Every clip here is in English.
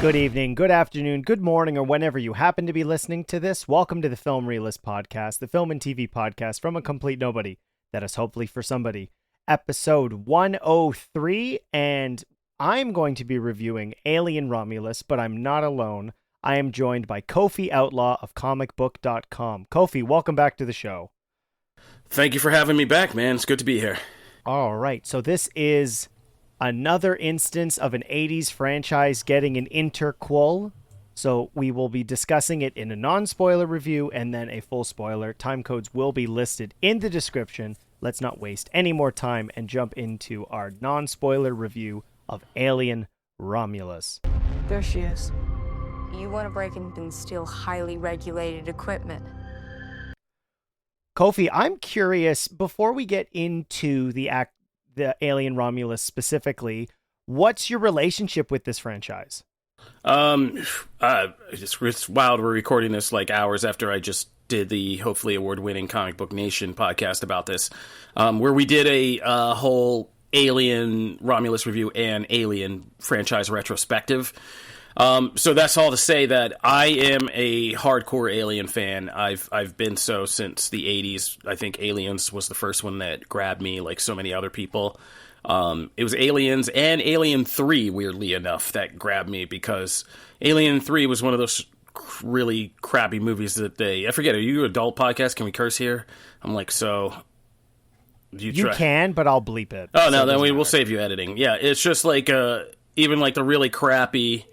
Good evening, good afternoon, good morning, or whenever you happen to be listening to this. Welcome to the Film Realist Podcast, the film and TV podcast from a complete nobody that is hopefully for somebody. Episode 103, and I'm going to be reviewing Alien Romulus, but I'm not alone. I am joined by Kofi Outlaw of comicbook.com. Kofi, welcome back to the show. Thank you for having me back, man. It's good to be here. All right, so this is another instance of an 80s franchise getting an interquel. So we will be discussing it in a non-spoiler review and then a full spoiler. Timecodes will be listed in the description. Let's not waste any more time and jump into our non-spoiler review of Alien Romulus. There she is. You want to break in and steal highly regulated equipment. Kofi, I'm curious, before we get into the Alien Romulus specifically, what's your relationship with this franchise? It's wild. We're recording this like hours after I just did the hopefully award-winning Comic Book Nation podcast about this, where we did a whole Alien Romulus review and Alien franchise retrospective. So that's all to say that I am a hardcore Alien fan. I've been so since the 80s. I think Aliens was the first one that grabbed me, like so many other people. It was Aliens and Alien 3, weirdly enough, that grabbed me, because Alien 3 was one of those really crappy movies that I forget, are you an adult podcast? Can we curse here? I'm like, so... You can, but I'll bleep it. Oh, no, then we'll save you editing. Yeah, it's just like, even like the really crappy...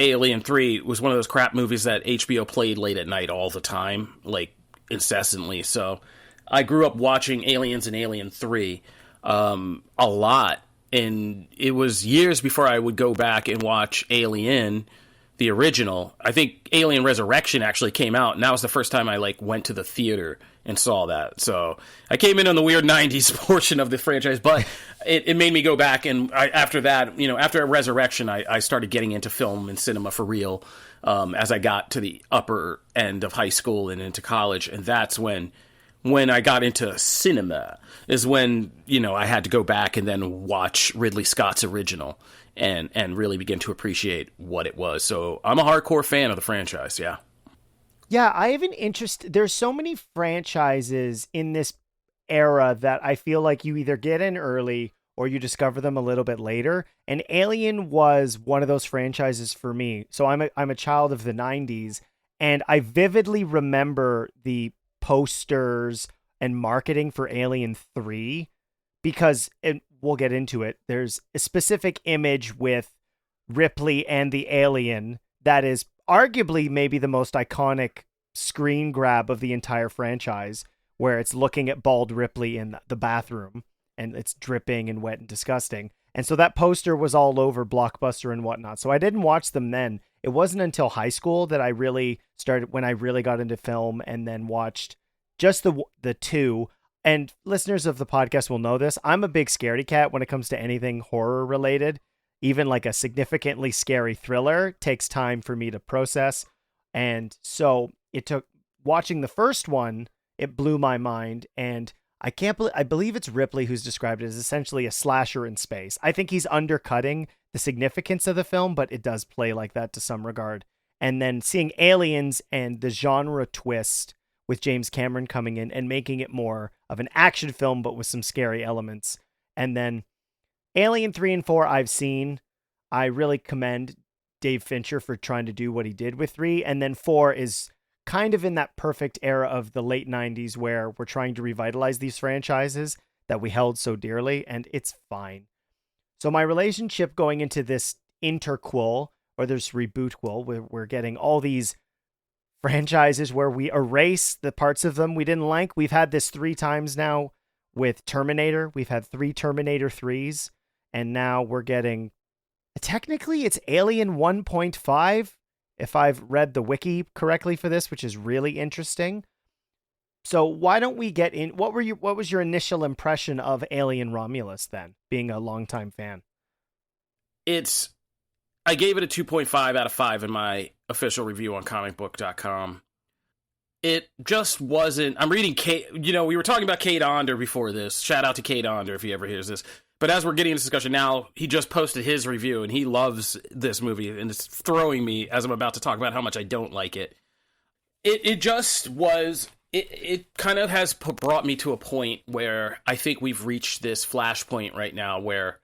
Alien 3 was one of those crap movies that HBO played late at night all the time, like incessantly. So I grew up watching Aliens and Alien 3 a lot, and it was years before I would go back and watch Alien, the original. I think Alien Resurrection actually came out, and that was the first time I went to the theater and saw that. So I came in on the weird 90s portion of the franchise, but it made me go back, and after that, after Resurrection, I started getting into film and cinema for real as I got to the upper end of high school and into college, and that's when I got into cinema, is when, I had to go back and then watch Ridley Scott's original and really begin to appreciate what it was. So I'm a hardcore fan of the franchise, yeah. Yeah, I have an interest. There's so many franchises in this era that I feel like you either get in early or you discover them a little bit later. And Alien was one of those franchises for me. So I'm a child of the 90s, and I vividly remember the posters and marketing for Alien 3 because, and we'll get into it, there's a specific image with Ripley and the alien that is arguably maybe the most iconic screen grab of the entire franchise, where it's looking at bald Ripley in the bathroom and it's dripping and wet and disgusting. And so that poster was all over Blockbuster and whatnot. So I didn't watch them then. It wasn't until high school that I really started, when I really got into film and then watched just the two. And listeners of the podcast will know this. I'm a big scaredy cat when it comes to anything horror related. Even like a significantly scary thriller takes time for me to process. And so it took, watching the first one, it blew my mind. And I believe it's Ripley who's described it as essentially a slasher in space. I think he's undercutting the significance of the film, but it does play like that to some regard. And then seeing Aliens and the genre twist with James Cameron coming in and making it more of an action film, but with some scary elements. And then Alien 3 and 4 I've seen. I really commend Dave Fincher for trying to do what he did with 3. And then 4 is kind of in that perfect era of the late 90s where we're trying to revitalize these franchises that we held so dearly, and it's fine. So my relationship going into this interquel, or this rebootquel, we're getting all these franchises where we erase the parts of them we didn't like. We've had this 3 times now with Terminator. We've had 3 Terminator 3s. And now we're getting, technically it's Alien 1.5, if I've read the wiki correctly for this, which is really interesting. So why don't we get in, what was your initial impression of Alien Romulus then, being a longtime fan? I gave it a 2.5 out of 5 in my official review on comicbook.com. it just wasn't. I'm reading Kate. You know, we were talking about Kate Onder before this. Shout out to Kate Onder if he ever hears this. But as we're getting into discussion now, he just posted his review, and he loves this movie, and it's throwing me as I'm about to talk about how much I don't like it. It just was. It kind of has brought me to a point where I think we've reached this flashpoint right now where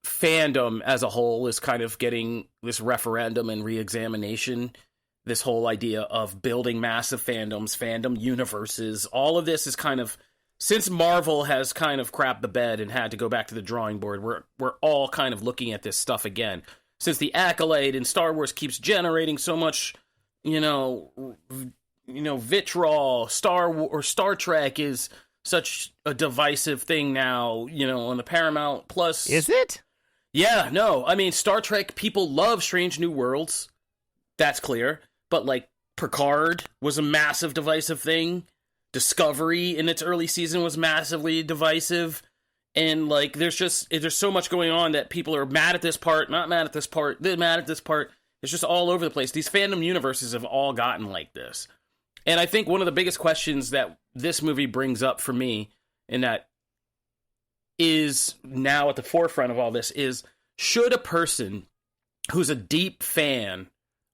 fandom as a whole is kind of getting this referendum and re-examination. This whole idea of building massive fandoms, fandom universes, all of this is kind of, since Marvel has kind of crapped the bed and had to go back to the drawing board, we're all kind of looking at this stuff again. Since the accolade in Star Wars keeps generating so much, vitriol, Star Trek is such a divisive thing now, on the Paramount Plus. Is it? Yeah, no. I mean, Star Trek, people love Strange New Worlds. That's clear. But, like, Picard was a massive divisive thing. Discovery in its early season was massively divisive. And, like, there's so much going on that people are mad at this part, not mad at this part, they're mad at this part. It's just all over the place. These fandom universes have all gotten like this. And I think one of the biggest questions that this movie brings up for me, and that is now at the forefront of all this, is should a person who's a deep fan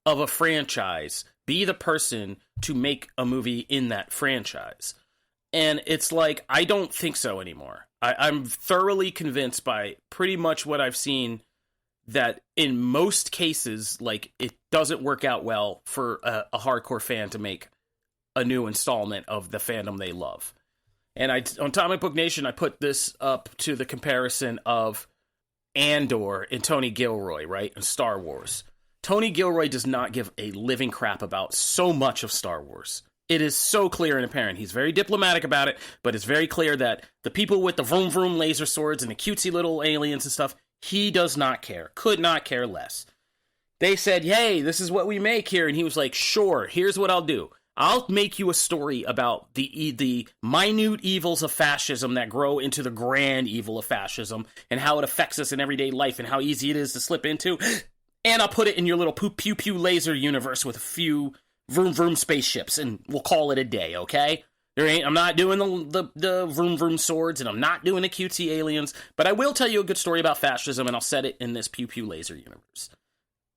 of a franchise be the person to make a movie in that franchise? And it's like, I don't think so anymore. I'm thoroughly convinced by pretty much what I've seen that in most cases, like, it doesn't work out well for a hardcore fan to make a new installment of the fandom they love. And on Comic Book Nation, I put this up to the comparison of Andor and Tony Gilroy, right, in Star Wars. Tony Gilroy does not give a living crap about so much of Star Wars. It is so clear and apparent. He's very diplomatic about it, but it's very clear that the people with the vroom vroom laser swords and the cutesy little aliens and stuff, he does not care. Could not care less. They said, hey, this is what we make here. And he was like, sure, here's what I'll do. I'll make you a story about the minute evils of fascism that grow into the grand evil of fascism and how it affects us in everyday life and how easy it is to slip into. And I'll put it in your little pew-pew laser universe with a few vroom-vroom spaceships, and we'll call it a day, okay? I'm not doing the vroom-vroom swords, and I'm not doing the cutesy aliens, but I will tell you a good story about fascism, and I'll set it in this pew-pew laser universe.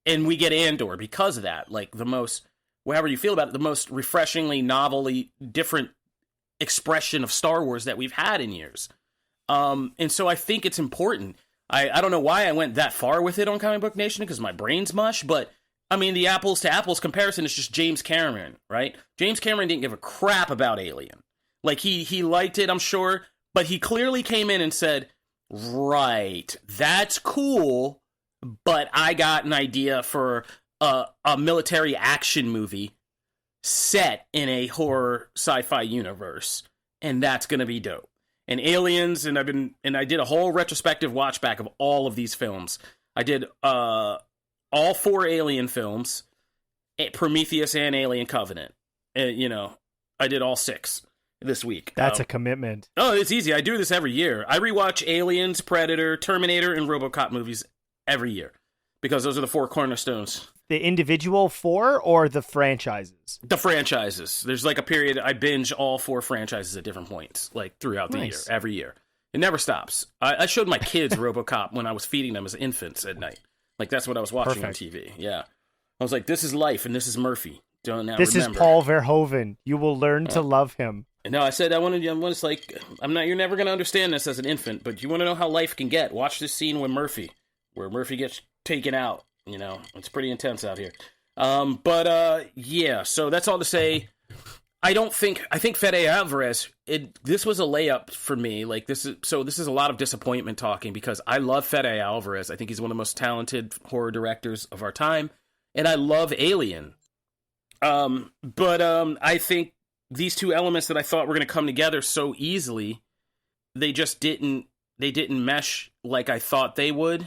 And we get Andor because of that, like the most, however you feel about it, the most refreshingly, novelly, different expression of Star Wars that we've had in years. And so I think it's important. I don't know why I went that far with it on Comic Book Nation, because my brain's mush, but, I mean, the apples to apples comparison is just James Cameron, right? James Cameron didn't give a crap about Alien. Like, he liked it, I'm sure, but he clearly came in and said, right, that's cool, but I got an idea for a military action movie set in a horror sci-fi universe, and that's gonna be dope. And Aliens, and I did a whole retrospective watch back of all of these films. I did all 4 Alien films, Prometheus and Alien Covenant. I did all 6 this week. That's a commitment. Oh, it's easy. I do this every year. I rewatch Aliens, Predator, Terminator, and RoboCop movies every year because those are the 4 cornerstones. The individual 4 or the franchises? The franchises. There's like a period I binge all 4 franchises at different points, like throughout the year, every year. It never stops. I showed my kids RoboCop when I was feeding them as infants at night. Like, that's what I was watching on TV. Yeah. I was like, this is life and this is Murphy. This is Paul Verhoeven. You will learn to love him. No, I said it's like, you're never going to understand this as an infant, but you want to know how life can get. Watch this scene with Murphy, where Murphy gets taken out. It's pretty intense out here. Yeah, so that's all to say. I think Fede Alvarez, this was a layup for me. Like, this is a lot of disappointment talking, because I love Fede Alvarez. I think he's one of the most talented horror directors of our time, and I love Alien. I think these 2 elements that I thought were going to come together so easily, they just didn't mesh like I thought they would.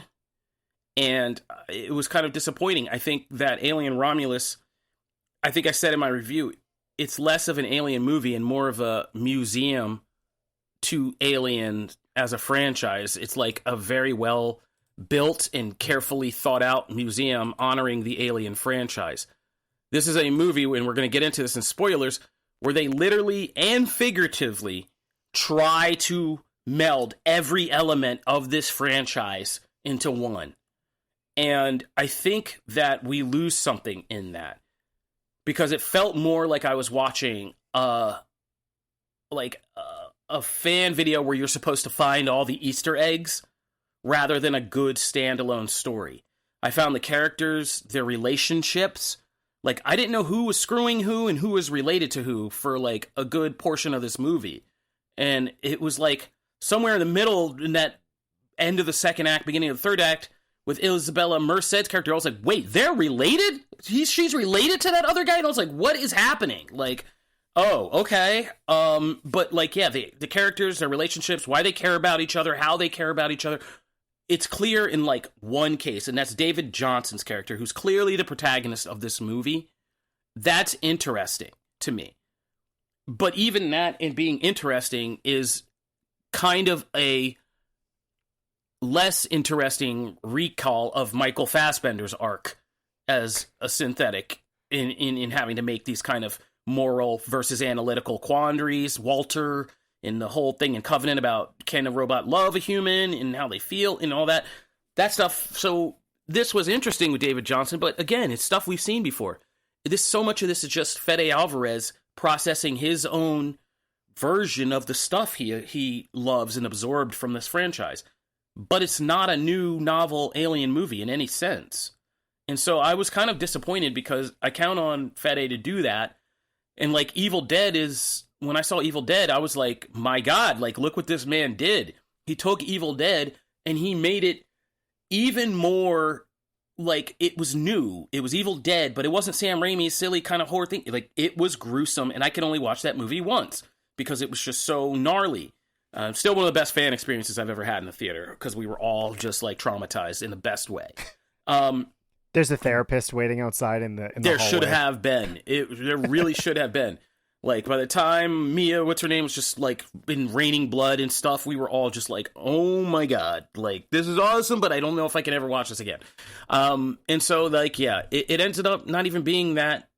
And it was kind of disappointing. I think that Alien Romulus, I think I said in my review, it's less of an Alien movie and more of a museum to Alien as a franchise. It's like a very well built and carefully thought out museum honoring the Alien franchise. This is a movie, and we're going to get into this in spoilers, where they literally and figuratively try to meld every element of this franchise into one. And I think that we lose something in that, because it felt more like I was watching a fan video where you're supposed to find all the Easter eggs rather than a good standalone story. I found the characters, their relationships, like, I didn't know who was screwing who and who was related to who for, like, a good portion of this movie. And it was, like, somewhere in the middle, in that end of the second act, beginning of the third act, with Isabella Merced's character, I was like, wait, they're related? She's related to that other guy? And I was like, what is happening? Like, oh, okay. But, like, yeah, the characters, their relationships, why they care about each other, how they care about each other, it's clear in, like, one case, and that's David Johnson's character, who's clearly the protagonist of this movie. That's interesting to me. But even that, in being interesting, is kind of a less interesting recall of Michael Fassbender's arc as a synthetic in having to make these kind of moral versus analytical quandaries. Walter, and the whole thing in Covenant about, can a robot love a human and how they feel and all that stuff. So this was interesting with David Johnson, but again, it's stuff we've seen before. So much of this is just Fede Alvarez processing his own version of the stuff he loves and absorbed from this franchise. But it's not a new novel alien movie in any sense. And so I was kind of disappointed, because I count on Fede to do that. And, like, Evil Dead is, when I saw Evil Dead, I was like, my God, like, look what this man did. He took Evil Dead and he made it even more like it was new. It was Evil Dead, but it wasn't Sam Raimi's silly kind of horror thing. Like, it was gruesome, and I could only watch that movie once because it was just so gnarly. Still one of the best fan experiences I've ever had in the theater, because we were all just, like, traumatized in the best way. There's a therapist waiting outside in the there hallway. should have been. There really should have been. Like, by the time Mia, what's her name, was just, like, been raining blood and stuff, we were all just like, oh my God, like, this is awesome, but I don't know if I can ever watch this again. And so, like, yeah, it ended up not even being that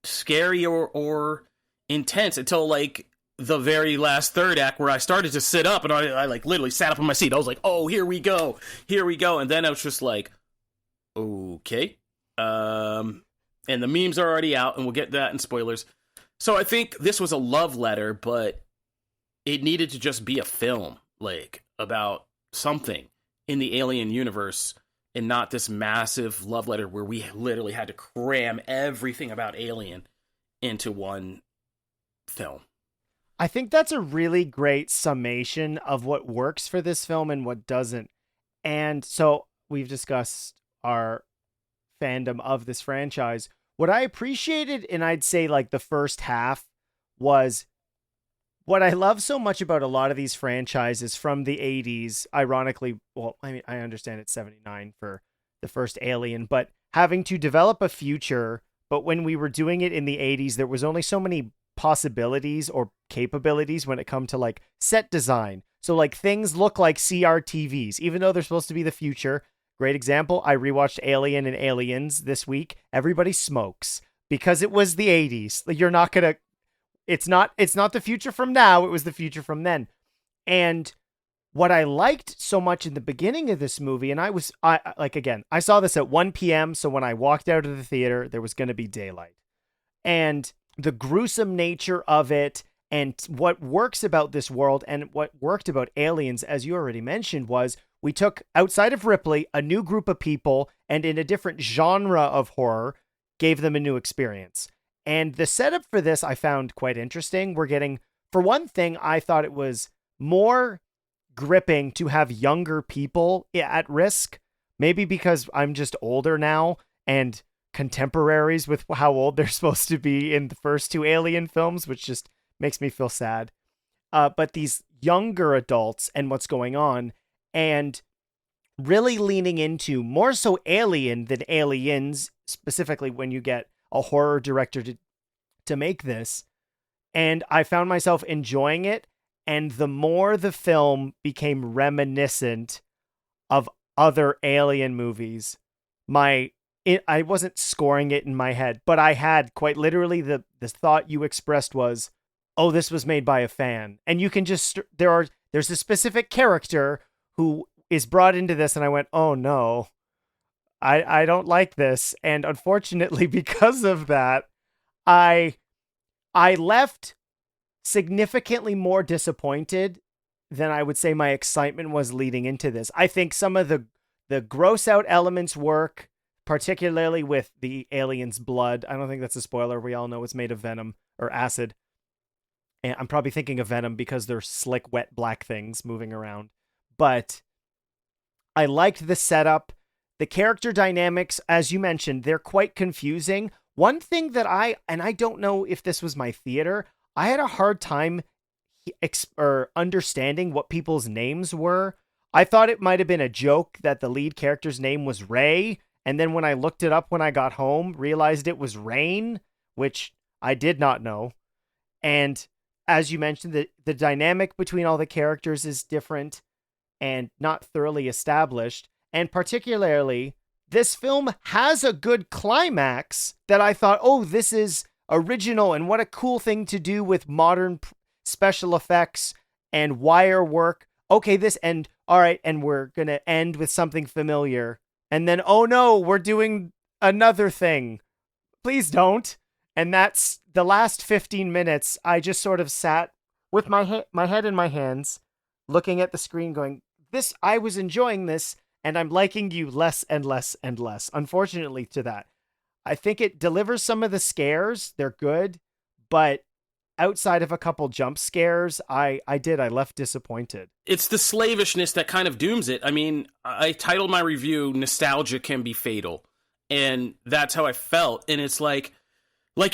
scary or intense until, like, the very last third act, where I started to sit up, and I like, literally sat up on my seat. I was like, oh, here we go. And then I was just like, okay. And the memes are already out, and we'll get that in spoilers. So I think this was a love letter, but it needed to just be a film, like, about something in the Alien universe, and not this massive love letter where we literally had to cram everything about Alien into one film. I think that's a really great summation of what works for this film and what doesn't. And so we've discussed our fandom of this franchise. What I appreciated, and I'd say, like, the first half, was what I love so much about a lot of these franchises from the 80s, ironically, well, I mean, I understand it's 79 for the first Alien, but having to develop a future, but when we were doing it in the 80s, there was only so many possibilities or capabilities when it come to, like, set design. So, like, things look like CRTVs, even though they're supposed to be the future. Great example, I rewatched Alien and Aliens this week. Everybody smokes because it was the 80s. Like, you're not going to, it's not the future from now, it was the future from then. And what I liked so much in the beginning of this movie, and I saw this at 1 p.m., so when I walked out of the theater, there was going to be daylight. And the gruesome nature of it, and what works about this world, and what worked about Aliens, as you already mentioned, was we took, outside of Ripley, a new group of people, and in a different genre of horror, gave them a new experience. And the setup for this I found quite interesting. We're getting, for one thing, I thought it was more gripping to have younger people at risk. Maybe because I'm just older now, and contemporaries with how old they're supposed to be in the first two Alien films, which just makes me feel sad. But these younger adults and what's going on, and really leaning into more so Alien than Aliens, specifically when you get a horror director to make this. And I found myself enjoying it. And the more the film became reminiscent of other Alien movies, my I wasn't scoring it in my head, but I had quite literally the thought you expressed was, "Oh, this was made by a fan." And you can just there's a specific character who is brought into this, and I went, "Oh no, I don't like this." And unfortunately, because of that, I I left significantly more disappointed than I would say my excitement was leading into this. I think some of the gross out elements work, particularly with the alien's blood. I don't think that's a spoiler. We all know it's made of venom or acid. And I'm probably thinking of venom because they're slick, wet, black things moving around. But I liked the setup. The character dynamics, as you mentioned, they're quite confusing. One thing that I don't know if this was my theater, I had a hard time understanding what people's names were. I thought it might have been a joke that the lead character's name was Ray, and then when I looked it up when I got home, realized it was Rain, which I did not know. And as you mentioned, the dynamic between all the characters is different and not thoroughly established. And particularly, this film has a good climax that I thought, oh, this is original, and what a cool thing to do with modern special effects and wire work. Okay, all right, and we're going to end with something familiar. And then, oh no, we're doing another thing. Please don't. And that's the last 15 minutes. I just sort of sat with my head in my hands, looking at the screen going, I was enjoying this, and I'm liking you less and less and less, unfortunately, to that. I think it delivers some of the scares. They're good, but outside of a couple jump scares, I left disappointed. It's the slavishness that kind of dooms it. I mean, I titled my review, Nostalgia Can Be Fatal, and that's how I felt. And it's like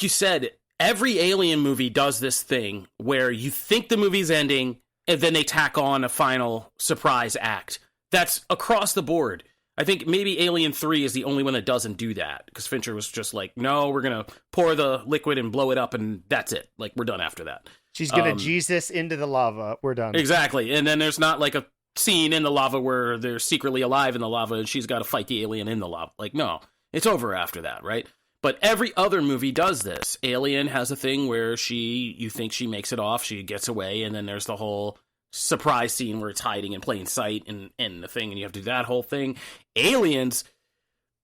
you said, every Alien movie does this thing where you think the movie's ending, and then they tack on a final surprise act. That's across the board. I think maybe Alien 3 is the only one that doesn't do that, because Fincher was just like, no, we're going to pour the liquid and blow it up, and that's it. Like, we're done after that. She's going to Jesus into the lava. We're done. Exactly. And then there's not like a scene in the lava where they're secretly alive in the lava and she's got to fight the alien in the lava. Like, no, it's over after that, right? But every other movie does this. Alien has a thing where you think she makes it off, she gets away, and then there's the whole surprise scene where it's hiding in plain sight and the thing, and you have to do that whole thing. Aliens,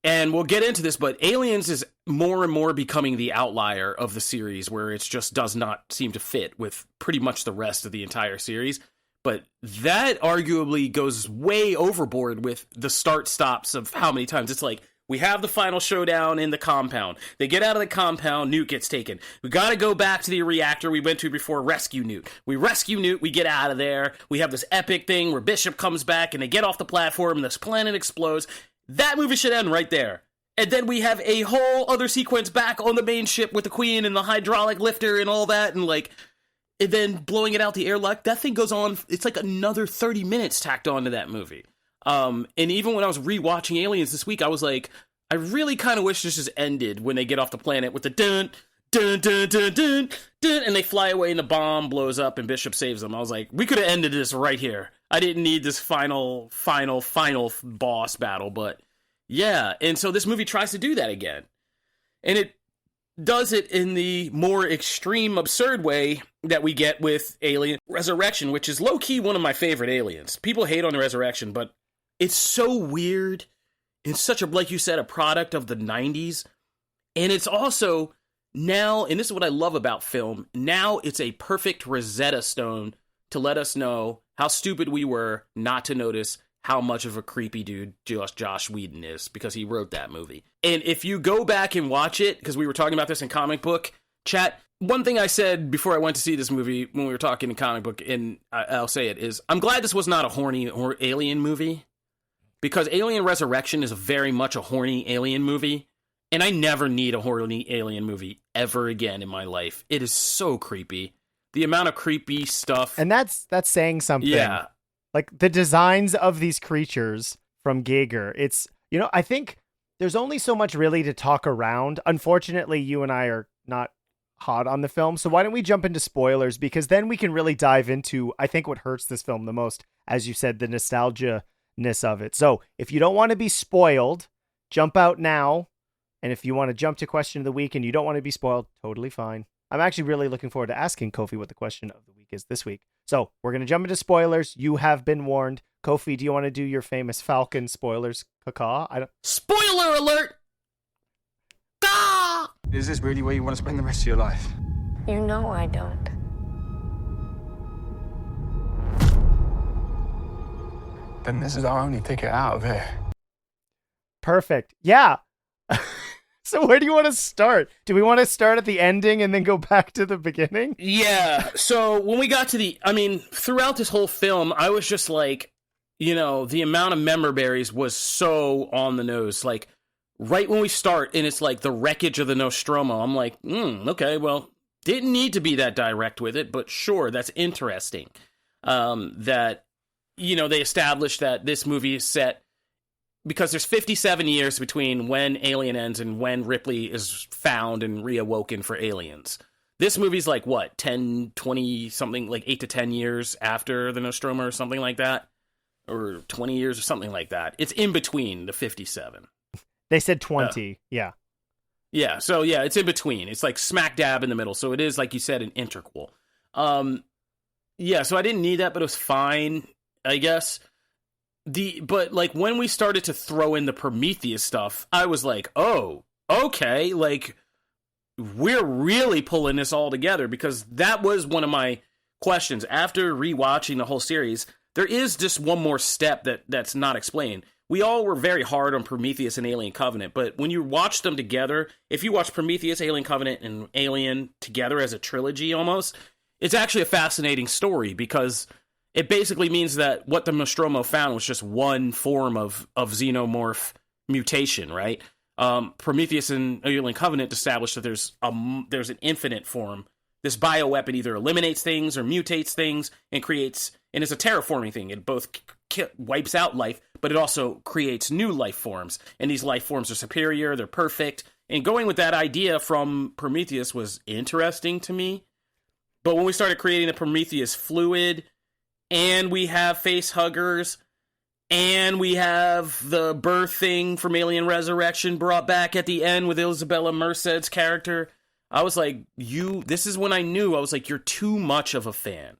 and we'll get into this, but Aliens is more and more becoming the outlier of the series, where it just does not seem to fit with pretty much the rest of the entire series. But that arguably goes way overboard with the start-stops of how many times. It's like, we have the final showdown in the compound. They get out of the compound, Newt gets taken. We gotta go back to the reactor we went to before, rescue Newt. We rescue Newt, we get out of there. We have this epic thing where Bishop comes back and they get off the platform and this planet explodes. That movie should end right there. And then we have a whole other sequence back on the main ship with the Queen and the hydraulic lifter and all that, and then blowing it out the airlock. That thing goes on, it's like another 30 minutes tacked onto that movie. And even when I was rewatching Aliens this week, I was like, I really kind of wish this just ended when they get off the planet with the dun, dun, dun, dun, dun, dun, and they fly away and the bomb blows up and Bishop saves them. I was like, we could have ended this right here. I didn't need this final boss battle, but yeah. And so this movie tries to do that again. And it does it in the more extreme, absurd way that we get with Alien Resurrection, which is low-key one of my favorite Aliens. People hate on the Resurrection, but it's so weird. It's such a, like you said, a product of the 90s. And it's also now, and this is what I love about film, now it's a perfect Rosetta Stone to let us know how stupid we were not to notice how much of a creepy dude Josh Whedon is, because he wrote that movie. And if you go back and watch it, because we were talking about this in comic book chat, one thing I said before I went to see this movie when we were talking in comic book, and I'll say it, is I'm glad this was not a horny or alien movie. Because Alien Resurrection is very much a horny alien movie, and I never need a horny alien movie ever again in my life. It is so creepy. The amount of creepy stuff. And that's saying something. Yeah. Like, the designs of these creatures from Giger, it's, I think there's only so much really to talk around. Unfortunately, you and I are not hot on the film, so why don't we jump into spoilers, because then we can really dive into, I think, what hurts this film the most, as you said, the nostalgia of it. So if you don't want to be spoiled, jump out now, And if you want to jump to question of the week and you don't want to be spoiled, totally fine. I'm actually really looking forward to asking Kofi what the question of the week is this week. So we're going to jump into spoilers. You have been warned. Kofi, do you want to do your famous Falcon spoilers? Spoiler alert! Ah! Is this really where you want to spend the rest of your life? You know I don't. Then this is our only ticket out of here. Perfect. Yeah. So where do you want to start? Do we want to start at the ending and then go back to the beginning? Yeah. So when we got to throughout this whole film, I was just like, the amount of member berries was so on the nose. Like, right when we start, and it's like the wreckage of the Nostromo, I'm like, okay, well, didn't need to be that direct with it, but sure, that's interesting. That, they established that this movie is set because there's 57 years between when Alien ends and when Ripley is found and reawoken for Aliens. This movie's like, what, 10, 20, something, like 8 to 10 years after the Nostromo or something like that? Or 20 years or something like that. It's in between the 57. They said 20, yeah. Yeah, so yeah, it's in between. It's like smack dab in the middle. So it is, like you said, an interquel. Yeah, so I didn't need that, but it was fine, I guess. But like when we started to throw in the Prometheus stuff, I was like, oh, okay, like we're really pulling this all together, because that was one of my questions after rewatching the whole series. There is just one more step that's not explained. We all were very hard on Prometheus and Alien Covenant, but when you watch them together, if you watch Prometheus, Alien Covenant, and Alien together as a trilogy almost, it's actually a fascinating story, because it basically means that what the Nostromo found was just one form of xenomorph mutation, right? Prometheus and Alien Covenant established that there's an infinite form. This bioweapon either eliminates things or mutates things and creates, and it's a terraforming thing. It both wipes out life, but it also creates new life forms. And these life forms are superior, they're perfect. And going with that idea from Prometheus was interesting to me. But when we started creating the Prometheus fluid, and we have face huggers, and we have the birth thing from Alien Resurrection brought back at the end with Isabella Merced's character, I was like, this is when I knew, I was like, you're too much of a fan.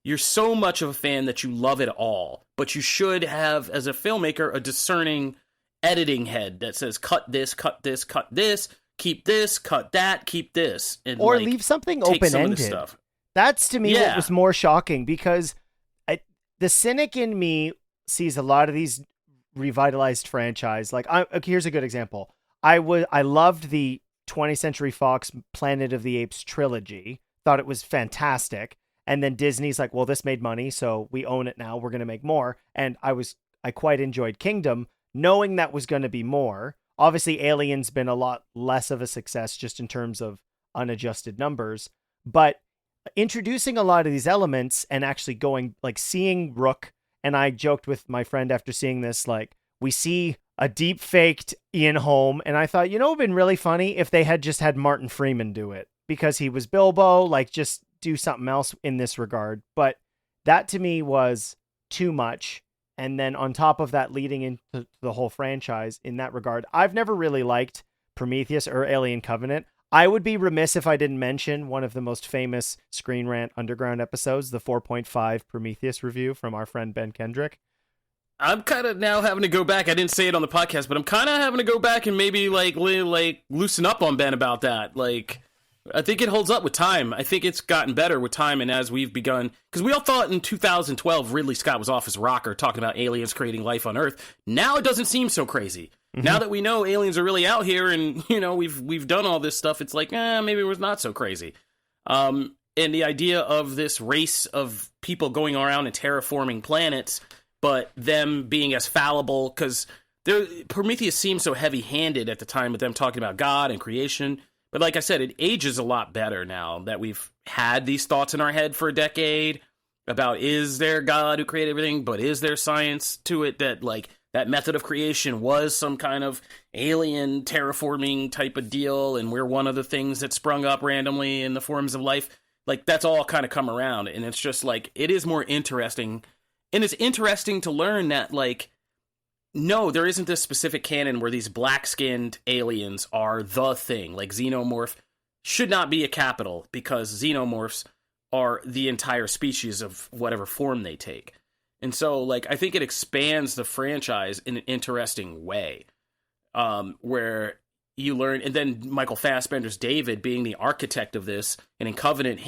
You're so much of a fan that you love it all. But you should have, as a filmmaker, a discerning editing head that says, cut this, cut this, cut this, keep this, cut that, keep this. And or leave something open-ended. That's, to me, what was more shocking, because the cynic in me sees a lot of these revitalized franchise. Like, here's a good example. I loved the 20th Century Fox Planet of the Apes trilogy. Thought it was fantastic. And then Disney's like, well, this made money, so we own it now. We're going to make more. And I quite enjoyed Kingdom, knowing that was going to be more. Obviously, Alien's been a lot less of a success just in terms of unadjusted numbers. But introducing a lot of these elements and actually going, like, seeing Rook, and I joked with my friend after seeing this, like, we see a deep faked Ian Holm, and I thought, it would have been really funny if they had just had Martin Freeman do it, because he was Bilbo, like, just do something else in this regard. But that to me was too much. And then on top of that, leading into the whole franchise in that regard, I've never really liked Prometheus or Alien Covenant. I would be remiss if I didn't mention one of the most famous Screen Rant Underground episodes, the 4.5 Prometheus review from our friend Ben Kendrick. I'm kind of now having to go back. I didn't say it on the podcast, but I'm kind of having to go back and maybe like loosen up on Ben about that. Like, I think it holds up with time. I think it's gotten better with time, and as we've begun, because we all thought in 2012 Ridley Scott was off his rocker talking about aliens creating life on Earth. Now it doesn't seem so crazy. Mm-hmm. Now that we know aliens are really out here, and we've done all this stuff, it's like, maybe it was not so crazy. And the idea of this race of people going around and terraforming planets, but them being as fallible, because Prometheus seemed so heavy-handed at the time with them talking about God and creation. But like I said, it ages a lot better now that we've had these thoughts in our head for a decade about, is there God who created everything, but is there science to it that, like, that method of creation was some kind of alien terraforming type of deal, and we're one of the things that sprung up randomly in the forms of life. Like, that's all kind of come around, and it's just, like, it is more interesting. And it's interesting to learn that, like, no, there isn't this specific canon where these black-skinned aliens are the thing. Like, xenomorph should not be a capital because xenomorphs are the entire species of whatever form they take. And so, like, I think it expands the franchise in an interesting way, where you learn, and then Michael Fassbender's David being the architect of this, and in Covenant,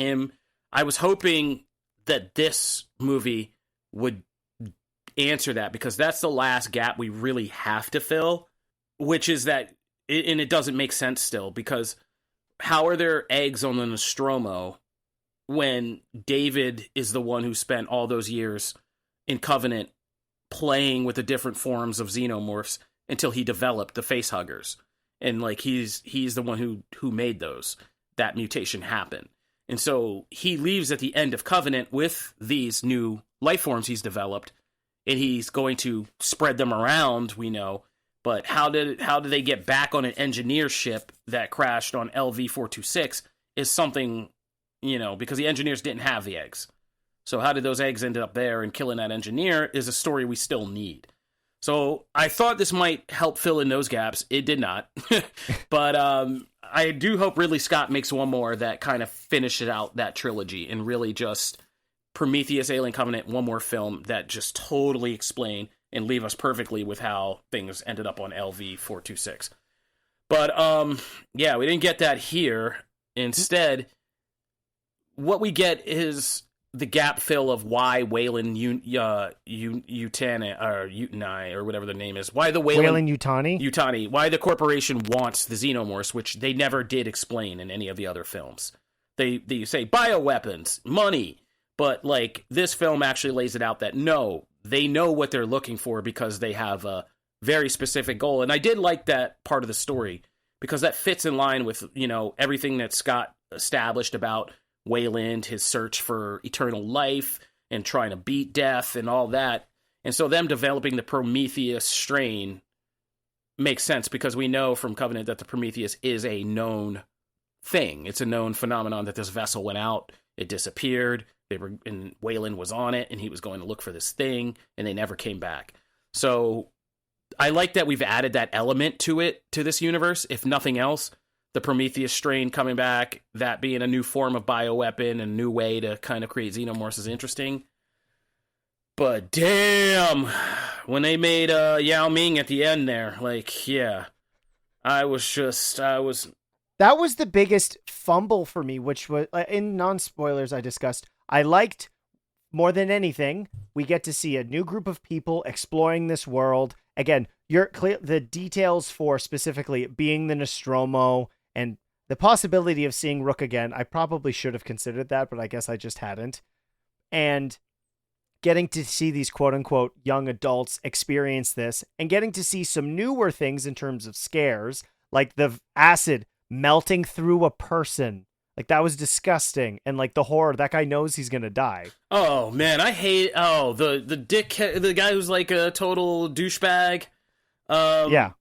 I was hoping that this movie would answer that, because that's the last gap we really have to fill, which is that, and it doesn't make sense still, because how are there eggs on the Nostromo when David is the one who spent all those years in Covenant playing with the different forms of xenomorphs until he developed the facehuggers? And like he's the one who made those. That mutation happen. And so he leaves at the end of Covenant with these new life forms he's developed, and he's going to spread them around, we know. But how did they get back on an engineer ship that crashed on LV-426 is something, because the engineers didn't have the eggs. So how did those eggs end up there and killing that engineer is a story we still need. So I thought this might help fill in those gaps. It did not. But I do hope Ridley Scott makes one more that kind of finishes out that trilogy and really just Prometheus, Alien Covenant, one more film that just totally explain and leave us perfectly with how things ended up on LV-426. But yeah, we didn't get that here. Instead, what we get is the gap fill of why Weyland Yutani, or whatever the name is. Why the Weyland Yutani? Yutani. Why the corporation wants the xenomorphs, which they never did explain in any of the other films. They say bioweapons, money, but like this film actually lays it out that no, they know what they're looking for because they have a very specific goal. And I did like that part of the story because that fits in line with, everything that Scott established about Weyland, his search for eternal life and trying to beat death and all that. And so them developing the Prometheus strain makes sense because we know from Covenant that the Prometheus is a known thing. It's a known phenomenon that this vessel went out, it disappeared, and Weyland was on it, and he was going to look for this thing, and they never came back. So I like that we've added that element to this universe, if nothing else. The Prometheus strain coming back, that being a new form of bioweapon and a new way to kind of create xenomorphs is interesting. But damn, when they made Yao Ming at the end there, that was the biggest fumble for me, which was, in non-spoilers I discussed, I liked more than anything, we get to see a new group of people exploring this world. Again, the details for specifically being the Nostromo and the possibility of seeing Rook again, I probably should have considered that, but I guess I just hadn't. And getting to see these quote-unquote young adults experience this, and getting to see some newer things in terms of scares, like the acid melting through a person. Like, that was disgusting. And, like, the horror, that guy knows he's gonna die. Oh, man, I hate... Oh, the guy who's, like, a total douchebag. Yeah.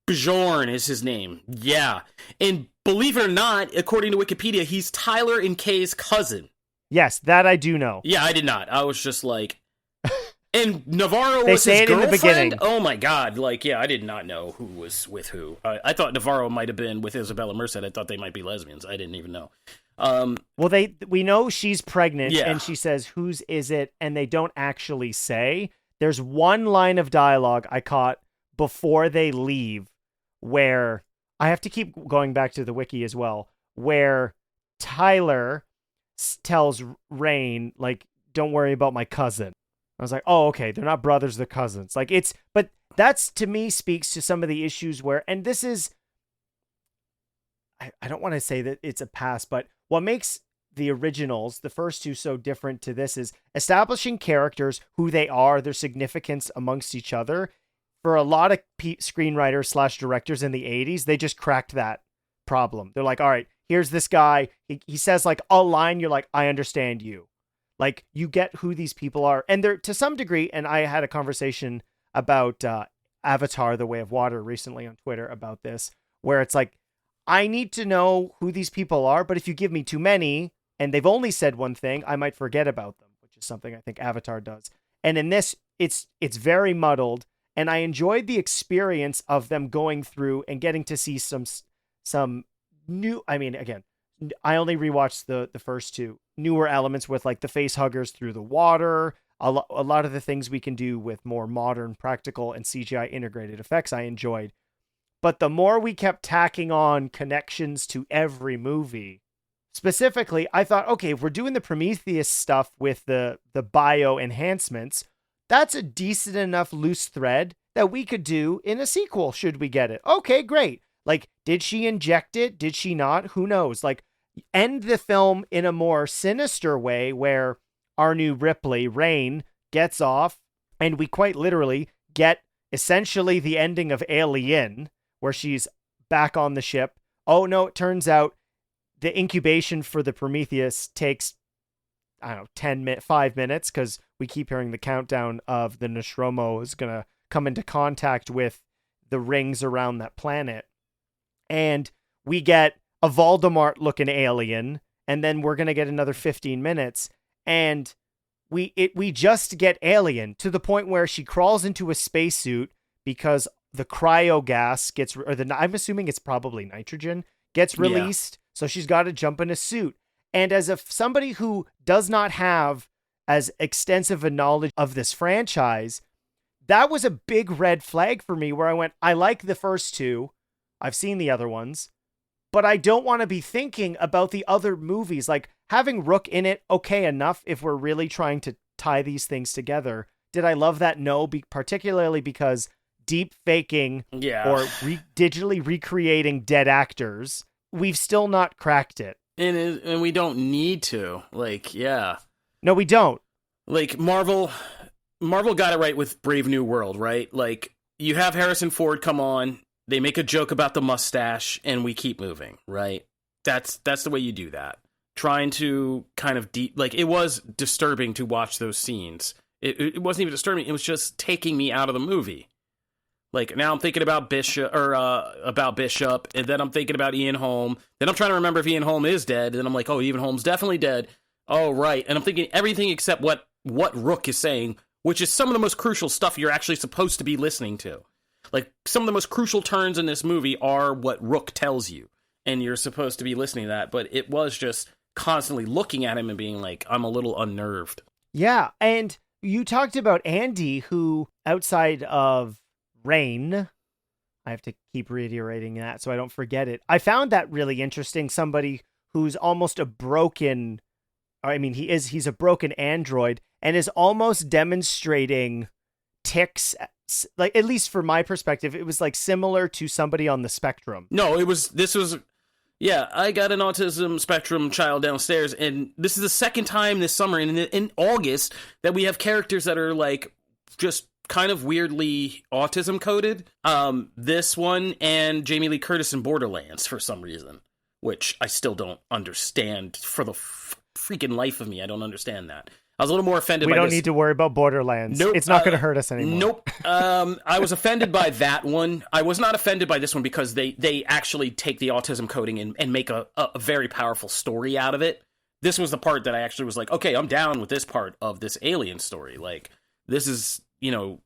Bjorn is his name. Yeah. And believe it or not, according to Wikipedia, he's Tyler and Kay's cousin. Yes, that I do know. Yeah, I did not. I was just like... And Navarro they was say his it girlfriend? in the beginning. Oh my god, I did not know who was with who. I thought Navarro might have been with Isabella Merced. I thought they might be lesbians. I didn't even know. Well, we know she's pregnant, yeah. And she says, whose is it? And they don't actually say. There's one line of dialogue I caught before they leave where, I have to keep going back to the wiki as well, where Tyler tells Rain, like, don't worry about my cousin. I was like, oh, okay, they're not brothers, they're cousins. But that's, to me, speaks to some of the issues where, and this is, I don't want to say that it's a pass, but what makes the originals, the first two, so different to this is establishing characters, who they are, their significance amongst each other. For a lot of screenwriters / directors in the 80s, they just cracked that problem. They're like, all right, here's this guy. He says like a line, you're like, I understand you. Like, you get who these people are. And they're, to some degree, and I had a conversation about Avatar, The Way of Water recently on Twitter about this, where it's like, I need to know who these people are, but if you give me too many, and they've only said one thing, I might forget about them, which is something I think Avatar does. And in this, it's very muddled, And I enjoyed the experience of them going through and getting to see some new, I mean, again, I only rewatched the first two, newer elements with like the face huggers through the water, a lot of the things we can do with more modern practical and CGI integrated effects I enjoyed. But the more we kept tacking on connections to every movie, specifically, I thought, okay, if we're doing the Prometheus stuff with the bio enhancements, that's a decent enough loose thread that we could do in a sequel should we get it. Okay, great. Like, did she inject it? Did she not? Who knows? Like, end the film in a more sinister way where our new Ripley, Rain, gets off, and we quite literally get essentially the ending of Alien, where she's back on the ship. Oh no, it turns out the incubation for the Prometheus takes, I don't know, 5 minutes, because we keep hearing the countdown of the Nostromo is going to come into contact with the rings around that planet. And we get a Voldemort-looking alien, and then we're going to get another 15 minutes, and we just get Alien to the point where she crawls into a spacesuit because the cryogas gets, I'm assuming it's probably nitrogen, gets released, so she's got to jump in a suit. And as if somebody who does not have as extensive a knowledge of this franchise, that was a big red flag for me where I went, I like the first two, I've seen the other ones, but I don't want to be thinking about the other movies. Like, having Rook in it, okay enough if we're really trying to tie these things together. Did I love that? No, particularly because deep faking or digitally recreating dead actors, we've still not cracked it. And we don't need to. Like, No, we don't. Like, Marvel got it right with Brave New World, right? Like, you have Harrison Ford come on, they make a joke about the mustache, and we keep moving, right? That's the way you do that. Trying to kind of like, it was disturbing to watch those scenes. It wasn't even disturbing, it was just taking me out of the movie. Like, now I'm thinking about Bishop, and then I'm thinking about Ian Holm. Then I'm trying to remember if Ian Holm is dead, and then I'm like, oh, Ian Holm's definitely dead. Oh, right. And I'm thinking everything except what Rook is saying, which is some of the most crucial stuff you're actually supposed to be listening to. Like, some of the most crucial turns in this movie are what Rook tells you, and you're supposed to be listening to that, but it was just constantly looking at him and being like, I'm a little unnerved. Yeah, and you talked about Andy, who, outside of Rain, I have to keep reiterating that so I don't forget it. I found that really interesting. Somebody who's almost a broken, I mean, he's a broken android and is almost demonstrating tics, like, at least from my perspective, it was like similar to somebody on the spectrum. No, I got an autism spectrum child downstairs, and this is the second time this summer in August that we have characters that are like just kind of weirdly autism coded. This one and Jamie Lee Curtis in Borderlands for some reason, which I still don't understand for the freaking life of me. I don't understand that. I was a little more offended by this. We don't need to worry about Borderlands. Nope, it's not going to hurt us anymore. Nope. I was offended by that one. I was not offended by this one because they actually take the autism coding and make a very powerful story out of it. This was the part that I actually was like, okay, I'm down with this part of this alien story. Like, this is,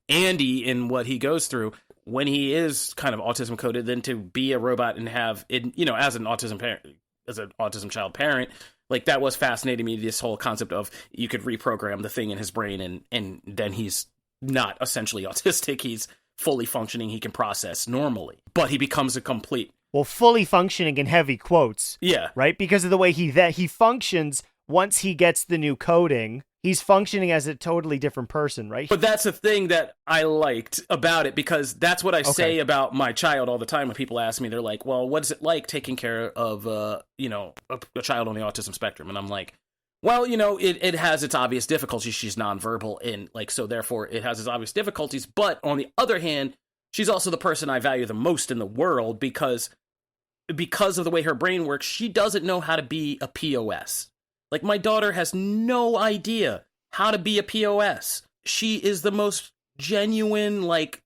Andy and what he goes through when he is kind of autism coded, then to be a robot and have it, as an autism child parent, like, that was fascinating to me, this whole concept of you could reprogram the thing in his brain and then he's not essentially autistic, he's fully functioning, he can process normally, but he becomes a complete... Well, fully functioning in heavy quotes. Yeah. Right? Because of the way he functions once he gets the new coding. He's functioning as a totally different person, right? But that's the thing that I liked about it, because that's what I say about my child all the time when people ask me. They're like, well, what is it like taking care of, a child on the autism spectrum? And I'm like, well, it has its obvious difficulties. She's nonverbal, and like, so therefore it has its obvious difficulties. But on the other hand, she's also the person I value the most in the world because of the way her brain works. She doesn't know how to be a POS. Like, my daughter has no idea how to be a POS. She is the most genuine, like,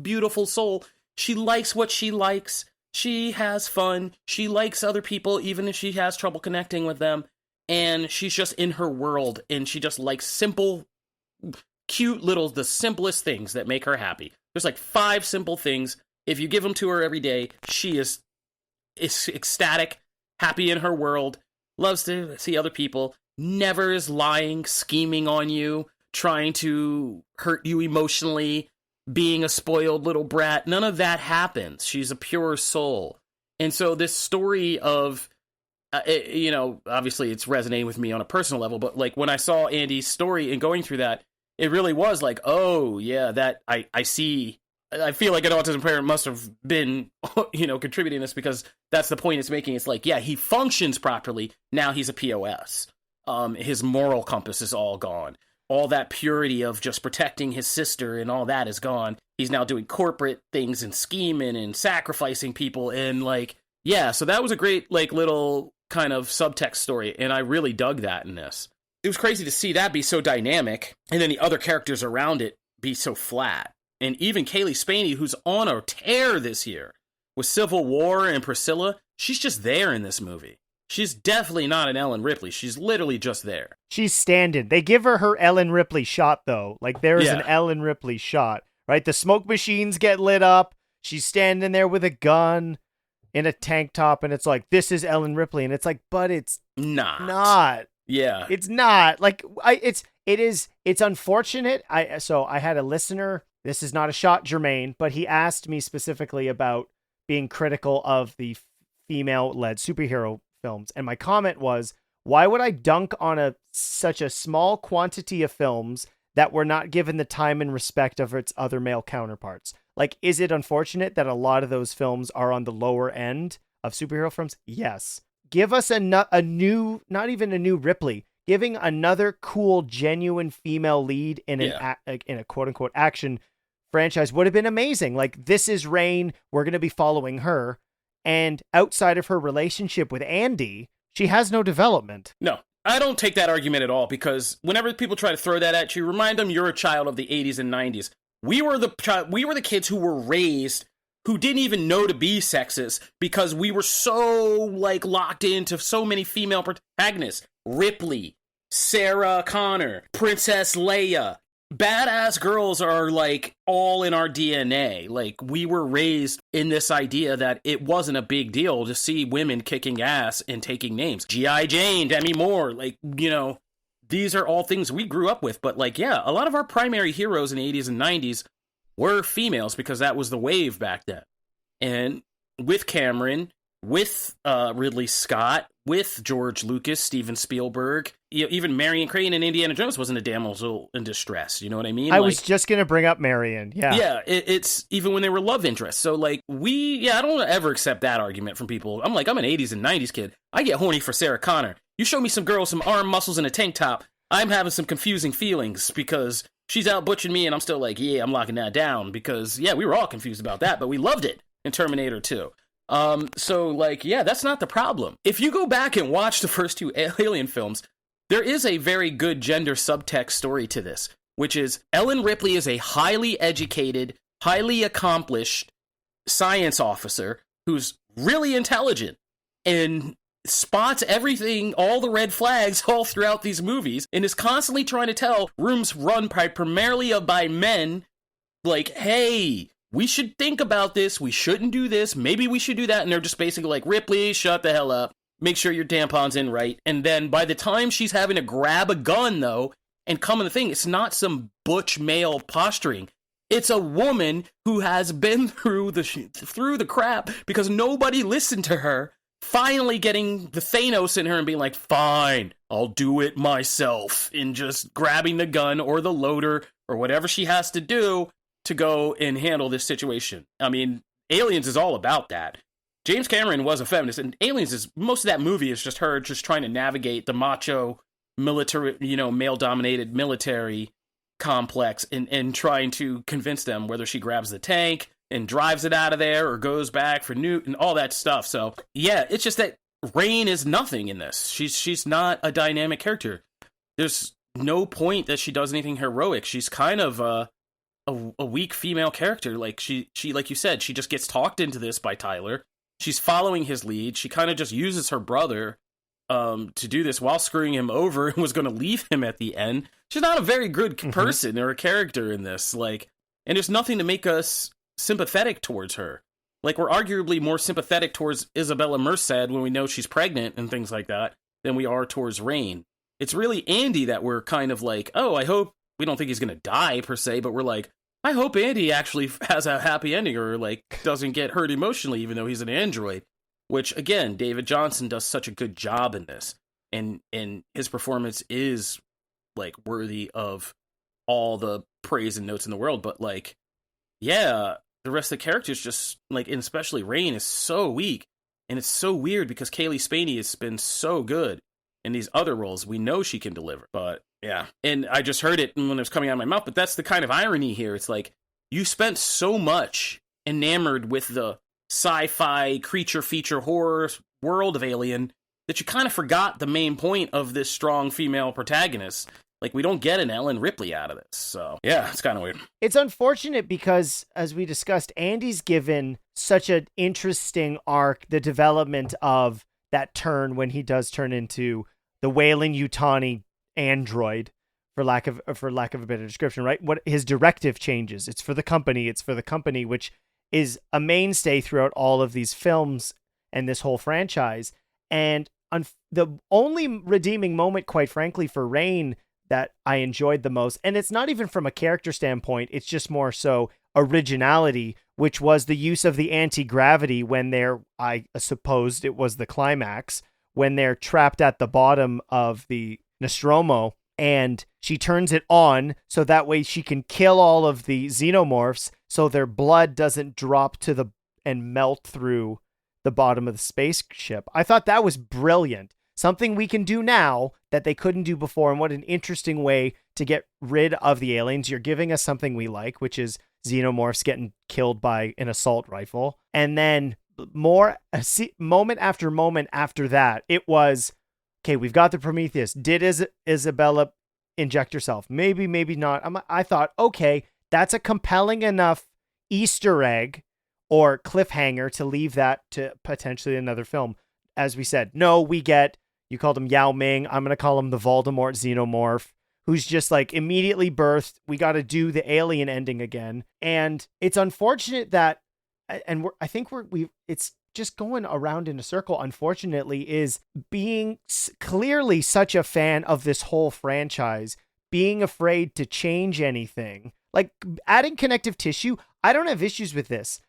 beautiful soul. She likes what she likes. She has fun. She likes other people, even if she has trouble connecting with them. And she's just in her world, and she just likes simple cute little, the simplest things that make her happy. There's like 5 simple things. If you give them to her every day, she is ecstatic, happy in her world, loves to see other people, never is lying, scheming on you, trying to hurt you emotionally, being a spoiled little brat. None of that happens. She's a pure soul. And so this story of, obviously it's resonating with me on a personal level, but like when I saw Andy's story and going through that, it really was like, oh yeah, that I see. I feel like an autism parent must have been, contributing this, because that's the point it's making. It's like, yeah, he functions properly. Now he's a POS. His moral compass is all gone. All that purity of just protecting his sister and all that is gone. He's now doing corporate things and scheming and sacrificing people. And like, yeah, so that was a great, like, little kind of subtext story. And I really dug that in this. It was crazy to see that be so dynamic. And then the other characters around it be so flat. And even Kaylee Spaney, who's on a tear this year with Civil War and Priscilla, she's just there in this movie. She's definitely not an Ellen Ripley. She's literally just there. She's standing. They give her Ellen Ripley shot, though. Like, there's an Ellen Ripley shot, right? The smoke machines get lit up. She's standing there with a gun in a tank top, and it's like, this is Ellen Ripley. And it's like, but it's not. Yeah. It's not. Like, it's unfortunate. So I had a listener, this is not a shot, Jermaine, but he asked me specifically about being critical of the female-led superhero films. And my comment was, why would I dunk on such a small quantity of films that were not given the time and respect of its other male counterparts? Like, is it unfortunate that a lot of those films are on the lower end of superhero films? Yes. Give us a new, not even a new Ripley, giving another cool, genuine female lead in in a quote-unquote action franchise would have been amazing. Like, this is Rain, we're going to be following her. And outside of her relationship with Andy, she has no development. No, I don't take that argument at all, because whenever people try to throw that at you, remind them you're a child of the 80s and 90s. We were the kids who were raised who didn't even know to be sexist, because we were so like locked into so many female protagonists. Ripley, Sarah Connor, Princess Leia. Badass girls are like all in our DNA. Like, we were raised in this idea that it wasn't a big deal to see women kicking ass and taking names. G.I. Jane, Demi Moore, like, these are all things we grew up with. But like, yeah, a lot of our primary heroes in the 80s and 90s were females, because that was the wave back then. And with Cameron, with Ridley Scott, with George Lucas, Steven Spielberg, even Marion Crane and Indiana Jones wasn't a damsel in distress. You know what I mean? I was just going to bring up Marion. Yeah. Yeah. It's even when they were love interests. So like I don't ever accept that argument from people. I'm an 80s and 90s kid. I get horny for Sarah Connor. You show me some girl, some arm muscles and a tank top, I'm having some confusing feelings, because she's out butchering me and I'm still like, yeah, I'm locking that down, because yeah, we were all confused about that, but we loved it in Terminator 2. So like, yeah, that's not the problem. If you go back and watch the first 2 Alien films, there is a very good gender subtext story to this, which is Ellen Ripley is a highly educated, highly accomplished science officer who's really intelligent and spots everything, all the red flags all throughout these movies, and is constantly trying to tell rooms run primarily by men, like, hey, we should think about this, we shouldn't do this, maybe we should do that, and they're just basically like, Ripley, shut the hell up, make sure your tampon's in right. And then by the time she's having to grab a gun, though, and come in the thing, it's not some butch male posturing. It's a woman who has been through the crap because nobody listened to her, finally getting the Thanos in her and being like, fine, I'll do it myself, and just grabbing the gun or the loader or whatever she has to do to go and handle this situation. I mean, Aliens is all about that. James Cameron was a feminist, and Aliens is, most of that movie is just her just trying to navigate the macho military, male-dominated military complex and trying to convince them, whether she grabs the tank and drives it out of there or goes back for Newt and all that stuff. So yeah, it's just that Rain is nothing in this. She's not a dynamic character. There's no point that she does anything heroic. She's kind of a weak female character. Like she like you said, she just gets talked into this by Tyler. She's following his lead. She kind of just uses her brother to do this while screwing him over and was going to leave him at the end. She's not a very good person or a character in this. Like, and there's nothing to make us sympathetic towards her. Like, we're arguably more sympathetic towards Isabella Merced when we know she's pregnant and things like that than we are towards Rain. It's really Andy that we're kind of like, oh, I hope, we don't think he's going to die per se, but we're like, I hope Andy actually has a happy ending or like doesn't get hurt emotionally even though he's an android. Which, again, David Johnson does such a good job in this. And his performance is, like, worthy of all the praise and notes in the world. But, like, yeah, the rest of the characters just, like, and especially Rain is so weak. And it's so weird because Kaylee Spaney has been so good in these other roles. We know she can deliver. But, yeah. And I just heard it when it was coming out of my mouth. But that's the kind of irony here. It's like, you spent so much enamored with the sci-fi creature feature horror world of Alien that you kind of forgot the main point of this strong female protagonist. Like, we don't get an Ellen Ripley out of this. So, yeah, it's kind of weird. It's unfortunate because, as we discussed, Andy's given such an interesting arc, the development of that turn when he does turn into the Weyland-Yutani android, for lack of a better description, right? What his directive changes. It's for the company, which is a mainstay throughout all of these films and this whole franchise. And the only redeeming moment, quite frankly, for Rain that I enjoyed the most, and it's not even from a character standpoint, it's just more so originality, which was the use of the anti-gravity when I supposed it was the climax, when they're trapped at the bottom of the Nostromo, and she turns it on so that way she can kill all of the xenomorphs so their blood doesn't drop and melt through the bottom of the spaceship. I thought that was brilliant. Something we can do now that they couldn't do before, and what an interesting way to get rid of the aliens. You're giving us something we like, which is xenomorphs getting killed by an assault rifle. And then moment after moment after that, it was, okay, we've got the Prometheus. Did Isabella inject herself? Maybe, maybe not. I thought, okay, that's a compelling enough Easter egg or cliffhanger to leave that to potentially another film. As we said, no, you called him Yao Ming. I'm going to call him the Voldemort xenomorph, who's just like immediately birthed. We got to do the alien ending again. And it's unfortunate that, and I think it's just going around in a circle, unfortunately, is being clearly such a fan of this whole franchise, being afraid to change anything. Like adding connective tissue, I don't have issues with this.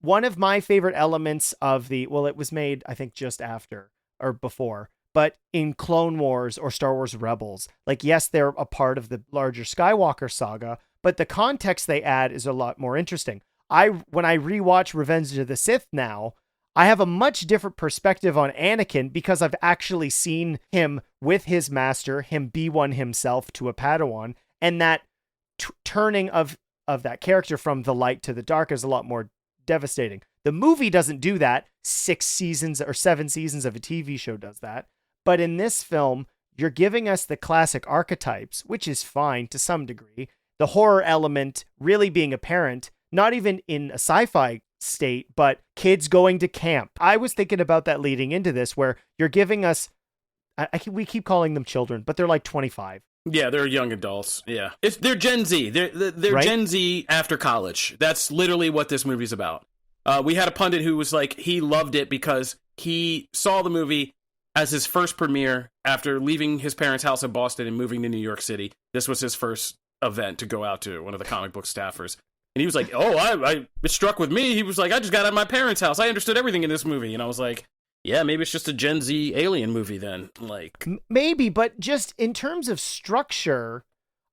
One of my favorite elements of it was made, I think, just after or before, but in Clone Wars or Star Wars Rebels, like, yes, they're a part of the larger Skywalker saga, but the context they add is a lot more interesting. When I rewatch Revenge of the Sith now, I have a much different perspective on Anakin because I've actually seen him with his master, him be one himself to a Padawan, and that turning of that character from the light to the dark is a lot more devastating. The movie doesn't do that. 6 seasons or 7 seasons of a TV show does that. But in this film, you're giving us the classic archetypes, which is fine to some degree. The horror element really being apparent, not even in a sci-fi state, but kids going to camp. I was thinking about that leading into this, where you're giving us, we keep calling them children, but they're like 25. Yeah, they're young adults. Yeah, they're Gen Z. They're right? Gen Z after college. That's literally what this movie's about. We had a pundit who was like, he loved it because he saw the movie as his first premiere after leaving his parents' house in Boston and moving to New York City. This was his first event to go out to, one of the comic book staffers. And he was like, oh, it struck with me. He was like, I just got out of my parents' house. I understood everything in this movie. And I was like, yeah, maybe it's just a Gen Z alien movie then. Like, maybe, but just in terms of structure,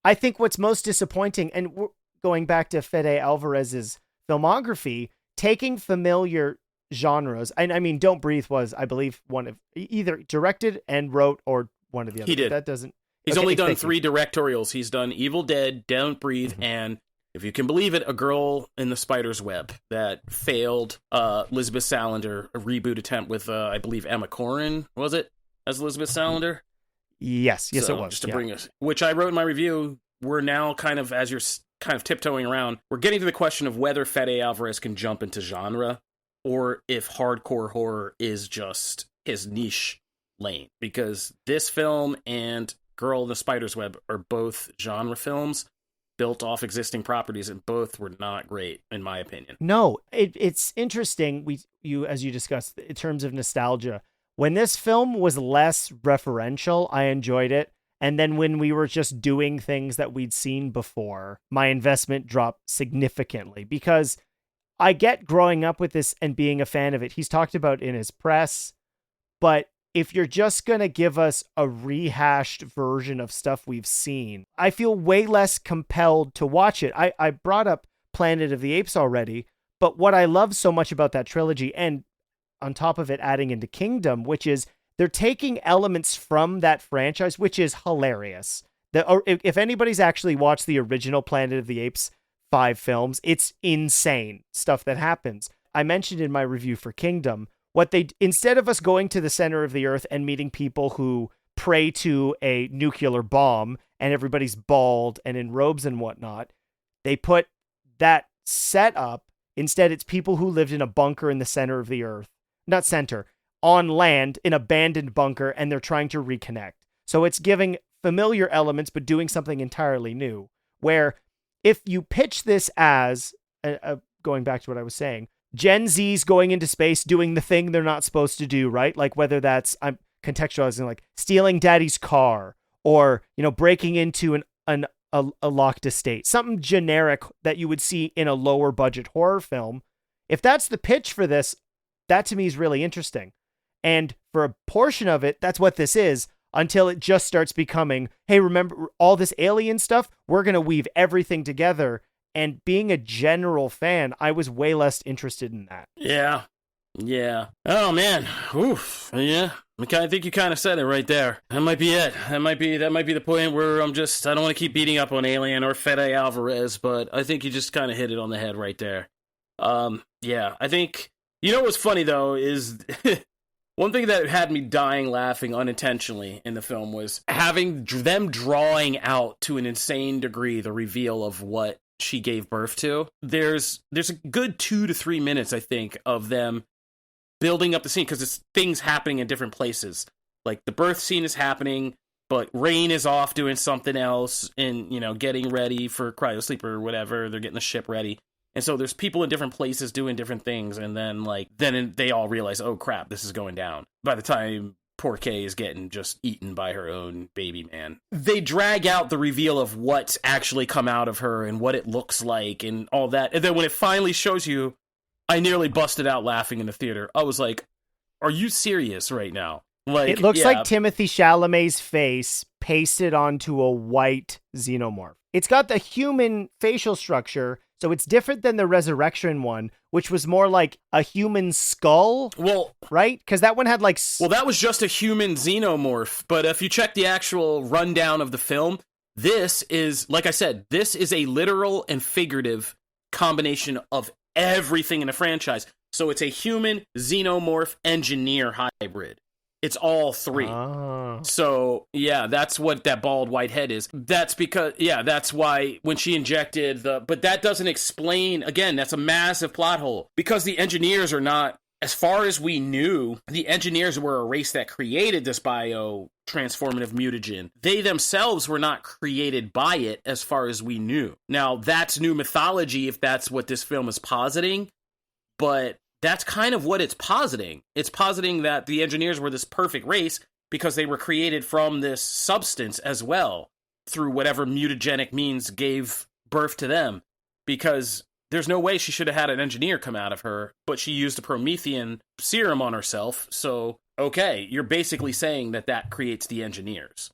I think what's most disappointing, and going back to Fede Alvarez's filmography, taking familiar genres. I mean, Don't Breathe was, I believe, one of either directed and wrote or one of the other. He did. That doesn't. He's only done 3 directorials. He's done Evil Dead, Don't Breathe, and, if you can believe it, A Girl in the Spider's Web, that failed Elizabeth Salander, a reboot attempt with, I believe, Emma Corrin, was it, as Elizabeth Salander? Yes, it was. Just to bring us, which I wrote in my review, we're now kind of, as you're kind of tiptoeing around, we're getting to the question of whether Fede Alvarez can jump into genre, or if hardcore horror is just his niche lane, because this film and Girl in the Spider's Web are both genre films built off existing properties, and both were not great, in my opinion. No, it's interesting. As you discussed, in terms of nostalgia, when this film was less referential, I enjoyed it. And then when we were just doing things that we'd seen before, my investment dropped significantly, because I get growing up with this and being a fan of it. He's talked about in his press, but if you're just going to give us a rehashed version of stuff we've seen, I feel way less compelled to watch it. I brought up Planet of the Apes already, but what I love so much about that trilogy, and on top of it adding into Kingdom, which is they're taking elements from that franchise, which is hilarious. If anybody's actually watched the original Planet of the Apes 5 films, it's insane stuff that happens. I mentioned in my review for Kingdom, instead of us going to the center of the earth and meeting people who pray to a nuclear bomb and everybody's bald and in robes and whatnot, they put that set up. Instead, it's people who lived in a bunker in the center of the earth, not center, on land, in abandoned bunker, and they're trying to reconnect. So it's giving familiar elements, but doing something entirely new, where if you pitch this as, going back to what I was saying, Gen Z's going into space doing the thing they're not supposed to do, right? Like whether that's, I'm contextualizing, like stealing daddy's car, or, breaking into a locked estate, something generic that you would see in a lower budget horror film. If that's the pitch for this, that to me is really interesting. And for a portion of it, that's what this is, until it just starts becoming, hey, remember all this alien stuff? We're going to weave everything together. And being a general fan, I was way less interested in that. Yeah. Oh, man. Oof. Yeah. I think you kind of said it right there. That might be it. That might be the point where I don't want to keep beating up on Alien or Fede Alvarez, but I think you just kind of hit it on the head right there. Yeah, I think, what's funny though is one thing that had me dying laughing unintentionally in the film was having them drawing out to an insane degree the reveal of what she gave birth to. There's a good 2 to 3 minutes, I think, of them building up the scene, because it's things happening in different places. Like the birth scene is happening, but Rain is off doing something else and, getting ready for cryosleep or whatever. They're getting the ship ready. And so there's people in different places doing different things. And then they all realize, oh crap, this is going down. By the time poor Kay is getting just eaten by her own baby man, they drag out the reveal of what's actually come out of her and what it looks like and all that. And then when it finally shows you, I nearly busted out laughing in the theater. I was like, are you serious right now? Like, it looks like Timothée Chalamet's face pasted onto a white xenomorph. It's got the human facial structure, so it's different than the Resurrection one, which was more like a human skull. Well, right? Because that one had like... Well, that was just a human xenomorph, but if you check the actual rundown of the film, this is, like I said, this is a literal and figurative combination of everything in the franchise. So it's a human xenomorph engineer hybrid. It's all three. Oh. So, yeah, that's what that bald white head is. That's because, that's why when she injected but that doesn't explain, again, that's a massive plot hole. Because the engineers are not, as far as we knew, the engineers were a race that created this bio-transformative mutagen. They themselves were not created by it, as far as we knew. Now, that's new mythology if that's what this film is positing, but that's kind of what it's positing. It's positing that the engineers were this perfect race because they were created from this substance as well, through whatever mutagenic means gave birth to them. Because there's no way she should have had an engineer come out of her, but she used a Promethean serum on herself. So, okay, you're basically saying that creates the engineers,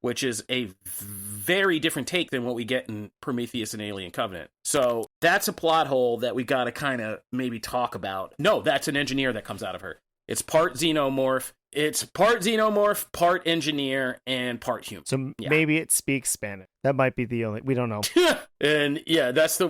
which is a very different take than what we get in Prometheus and Alien Covenant. So that's a plot hole that we got to kind of maybe talk about. No, that's an engineer that comes out of her. It's part xenomorph. It's part xenomorph, part engineer, and part human. So maybe it speaks Spanish. That might be the only... We don't know. And yeah, that's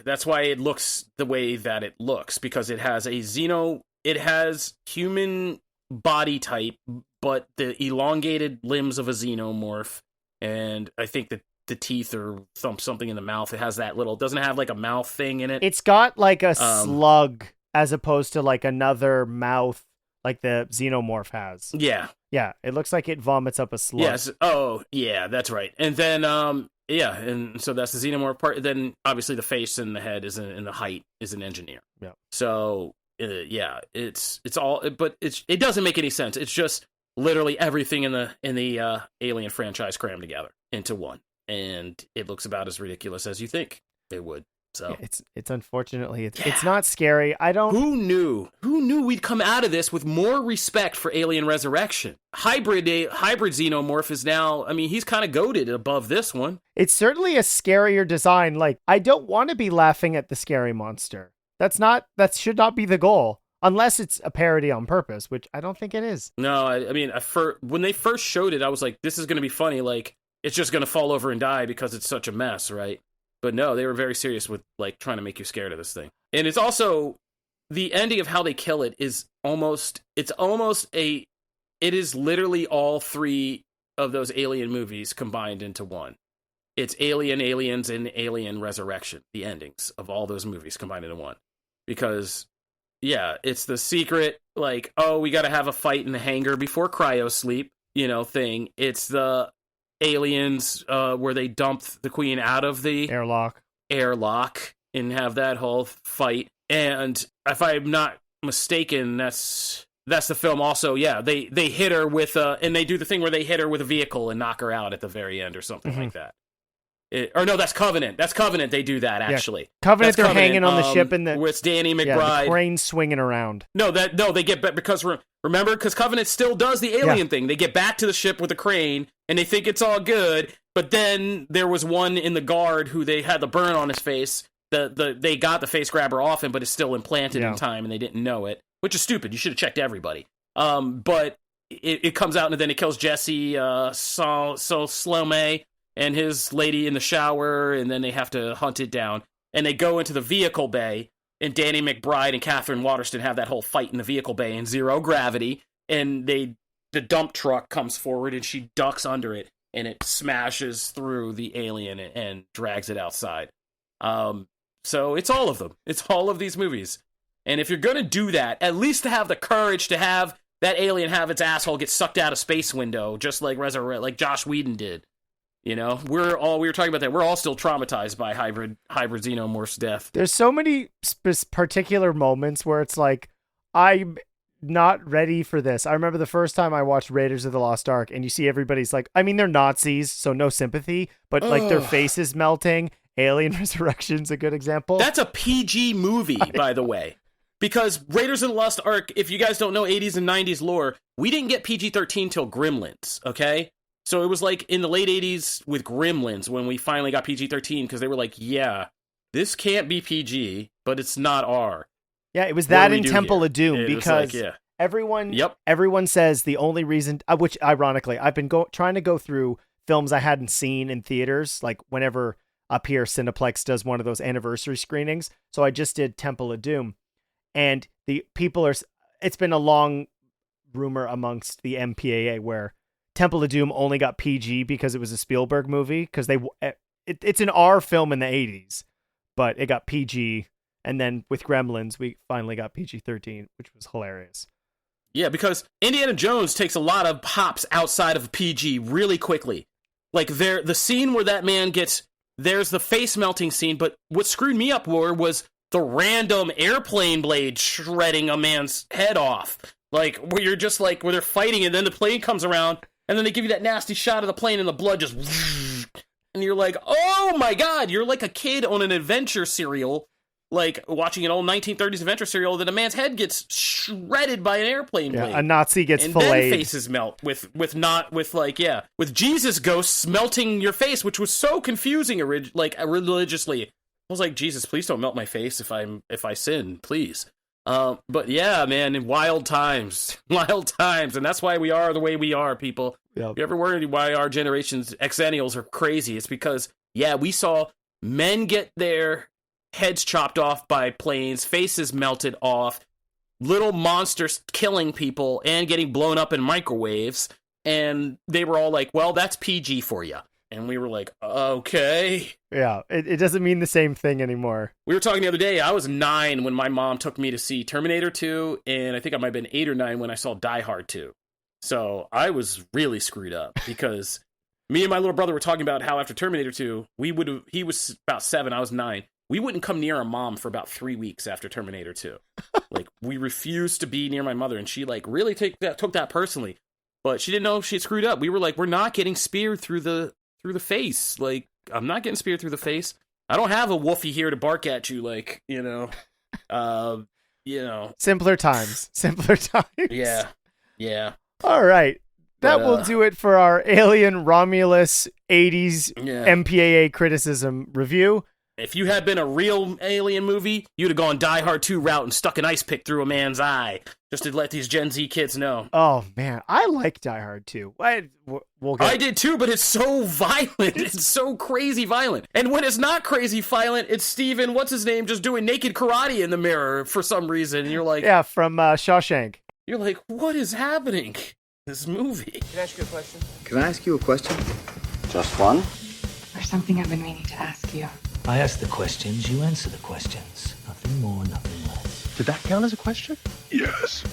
that's why it looks the way that it looks, because it has it has human body type, but the elongated limbs of a xenomorph, and I think that the teeth or something in the mouth. It has that little... Doesn't it have like a mouth thing in it? It's got like a slug as opposed to like another mouth like the xenomorph has. Yeah. Yeah, it looks like it vomits up a slug. Yes. Oh, yeah, that's right. And then, yeah, and so that's the xenomorph part. Then, obviously, the face and the head and the height is an engineer. Yeah. So, yeah, it's all, but it doesn't make any sense. It's just literally everything in the Alien franchise crammed together into one, and it looks about as ridiculous as you think it would. So yeah, it's unfortunately it's not scary. I don't. Who knew we'd come out of this with more respect for Alien Resurrection? Hybrid xenomorph is now. I mean, he's kind of goated above this one. It's certainly a scarier design. Like, I don't want to be laughing at the scary monster. That should not be the goal, unless it's a parody on purpose, which I don't think it is. No, I mean, when they first showed it, I was like, this is going to be funny. Like, it's just going to fall over and die because it's such a mess, right? But no, they were very serious with like trying to make you scared of this thing. And it's also the ending of how they kill it is it is literally all three of those Alien movies combined into one. It's Alien, Aliens, and Alien Resurrection, the endings of all those movies combined into one. Because, yeah, it's the secret, like, oh, we got to have a fight in the hangar before cryo sleep, thing. It's the Aliens where they dumped the queen out of the airlock and have that whole fight. And if I'm not mistaken, that's the film also. Yeah, they hit her with and they do the thing where they hit her with a vehicle and knock her out at the very end or something like that. No, that's Covenant. That's Covenant. They do that actually. Yeah. Covenant. They're hanging on the ship and with Danny McBride. The crane swinging around. No, they get back because remember, because Covenant still does the alien thing. They get back to the ship with the crane and they think it's all good. But then there was one in the guard who they had the burn on his face. They got the face grabber off him, but it's still implanted in time and they didn't know it, which is stupid. You should have checked everybody. But it comes out and then it kills Jesse Salome and his lady in the shower, and then they have to hunt it down. And they go into the vehicle bay, and Danny McBride and Catherine Waterston have that whole fight in the vehicle bay in zero gravity, and the dump truck comes forward, and she ducks under it, and it smashes through the alien and drags it outside. So it's all of them. It's all of these movies. And if you're going to do that, at least to have the courage to have that alien have its asshole get sucked out a space window, just like Josh Whedon did. We were talking about that. We're all still traumatized by hybrid xenomorph's death. There's so many particular moments where it's like, I'm not ready for this. I remember the first time I watched Raiders of the Lost Ark, and you see everybody's like, I mean, they're Nazis, so no sympathy, but like their faces melting. Alien Resurrection's a good example. That's a PG movie, by the way. Because Raiders of the Lost Ark, if you guys don't know 80s and 90s lore, we didn't get PG-13 till Gremlins, okay? So it was like in the late 80s with Gremlins when we finally got PG-13 because they were like, yeah, this can't be PG, but it's not R. Yeah, it was that in Temple of Doom because everyone says the only reason, which ironically, I've been trying to go through films I hadn't seen in theaters, like whenever up here Cineplex does one of those anniversary screenings. So I just did Temple of Doom. And the people it's been a long rumor amongst the MPAA where Temple of Doom only got PG because it was a Spielberg movie, because it's an R film in the 80s, but it got PG, and then with Gremlins we finally got PG-13, which was hilarious. Yeah, because Indiana Jones takes a lot of hops outside of PG really quickly. Like the scene where that man there's the face melting scene, but what screwed me up was the random airplane blade shredding a man's head off. Like where you're just like where they're fighting and then the plane comes around. And then they give you that nasty shot of the plane and the blood just... And you're like, oh my god, you're like a kid on an adventure serial, like watching an old 1930s adventure serial that a man's head gets shredded by an airplane blade. A Nazi gets and filleted. Then faces melt with Jesus ghosts melting your face, which was so confusing religiously. I was like, Jesus, please don't melt my face if I sin, please. But yeah, man, wild times, and that's why we are the way we are, people. Yep. If you ever worried why our generation's exennials are crazy, it's because, yeah, we saw men get their heads chopped off by planes, faces melted off, little monsters killing people and getting blown up in microwaves, and they were all like, well, that's PG for you. And we were like, okay. Yeah, it doesn't mean the same thing anymore. We were talking the other day, I was 9 when my mom took me to see Terminator 2, and I think I might have been 8 or 9 when I saw Die Hard 2. So I was really screwed up because me and my little brother were talking about how after Terminator 2, he was about 7, I was 9. We wouldn't come near our mom for about 3 weeks after Terminator 2. Like, we refused to be near my mother, and she, like, really took that personally. But she didn't know she had screwed up. We were like, we're not getting speared through the face. Like, I'm not getting speared through the face. I don't have a woofy here to bark at you, like, Simpler times. Yeah. All right. That But, will do it for our Alien Romulus 80s Yeah. MPAA criticism review. If you had been a real alien movie, you'd have gone Die Hard 2 route and stuck an ice pick through a man's eye just to let these Gen Z kids know. Oh, man. I like Die Hard 2. I did too, but it's so violent. It's so crazy violent. And when it's not crazy violent, it's Steven, what's his name, just doing naked karate in the mirror for some reason. And you're like... Yeah, from Shawshank. You're like, what is happening? This movie. Can I ask you a question? Can I ask you a question? Just one? There's something I've been meaning to ask you. I ask the questions, you answer the questions. Nothing more, nothing less. Did that count as a question? Yes.